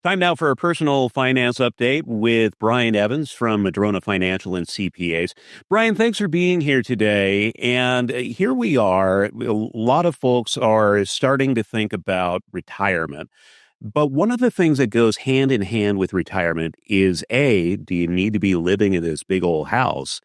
Time now for a personal finance update with Brian Evans from Madrona Financial and CPAs. Brian, thanks for being here today. And here we are. A lot of folks are starting to think about retirement. But one of the things that goes hand in hand with retirement is do you need to be living in this big old house?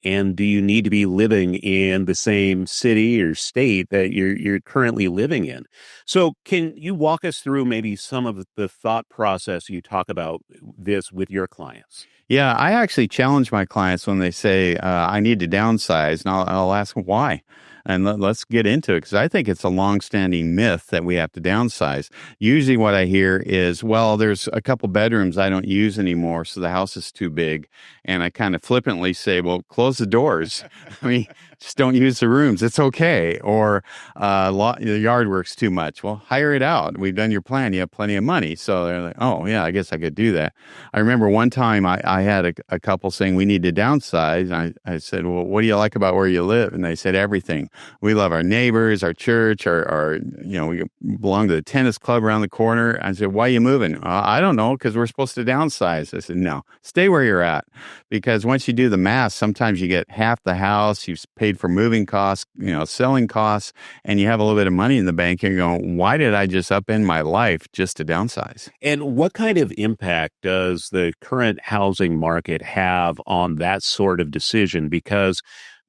And do you need to be living in the same city or state that you're currently living in? So can you walk us through maybe some of the thought process you talk about this with your clients? Yeah, I actually challenge my clients when they say, I need to downsize, and I'll ask them why. And let's get into it, because I think it's a longstanding myth that we have to downsize. Usually what I hear is, well, there's a couple bedrooms I don't use anymore, so the house is too big. And I kind of flippantly say, well, close the doors. I mean, just don't use the rooms. It's okay. Or the yard work's too much. Well, hire it out. We've done your plan. You have plenty of money. So they're like, oh, yeah, I guess I could do that. I remember one time I had a couple saying we need to downsize. And I said, well, what do you like about where you live? And they said, everything. We love our neighbors, our church, we belong to the tennis club around the corner. I said, why are you moving? I don't know, because we're supposed to downsize. I said, no, stay where you're at. Because once you do the math, sometimes you get half the house, you've paid for moving costs, selling costs, and you have a little bit of money in the bank. And you're going, why did I just upend my life just to downsize? And what kind of impact does the current housing market have on that sort of decision? Because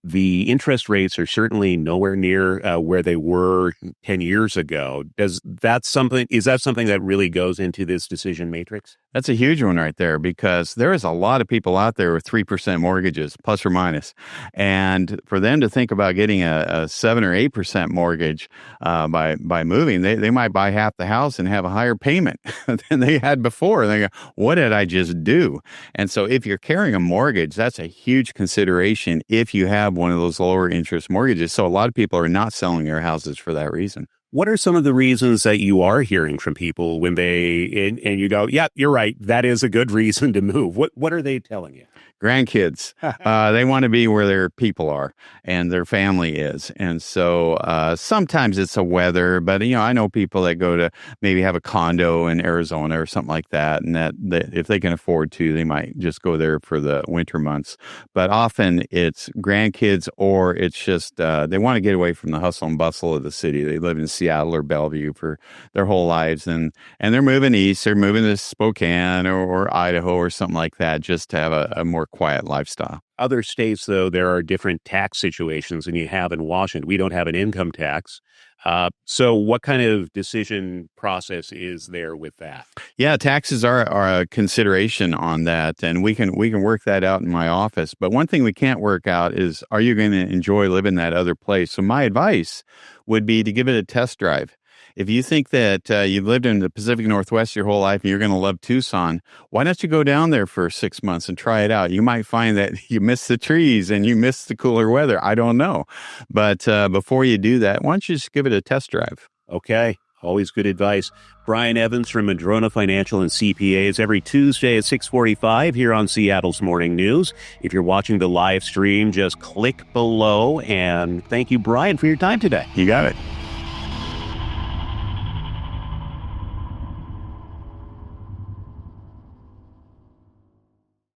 the interest rates are certainly nowhere near where they were 10 years ago. Is that something that really goes into this decision matrix? That's a huge one right there, because there is a lot of people out there with 3% mortgages, plus or minus. And for them to think about getting a 7 or 8% mortgage by moving, they might buy half the house and have a higher payment than they had before. And they go, what did I just do? And so if you're carrying a mortgage, that's a huge consideration if you have one of those lower interest mortgages. So a lot of people are not selling their houses for that reason. What are some of the reasons that you are hearing from people when and you go, yeah, you're right, that is a good reason to move? What are they telling you? Grandkids. They want to be where their people are and their family is. And so sometimes it's the weather, but I know people that go to maybe have a condo in Arizona or something like that, and that if they can afford to, they might just go there for the winter months. But often it's grandkids, or it's just they want to get away from the hustle and bustle of the city. They live in Seattle or Bellevue for their whole lives, and they're moving east. They're moving to Spokane or Idaho or something like that, just to have a more quiet lifestyle. Other states, though, there are different tax situations than you have in Washington. We don't have an income tax. So what kind of decision process is there with that? Yeah, taxes are a consideration on that, and we can work that out in my office. But one thing we can't work out is, are you going to enjoy living that other place? So my advice would be to give it a test drive. If you think that you've lived in the Pacific Northwest your whole life and you're going to love Tucson, why don't you go down there for 6 months and try it out? You might find that you miss the trees and you miss the cooler weather. I don't know. But before you do that, why don't you just give it a test drive? Okay. Always good advice. Brian Evans from Madrona Financial and CPAs every Tuesday at 6:45 here on Seattle's Morning News. If you're watching the live stream, just click below. And thank you, Brian, for your time today. You got it.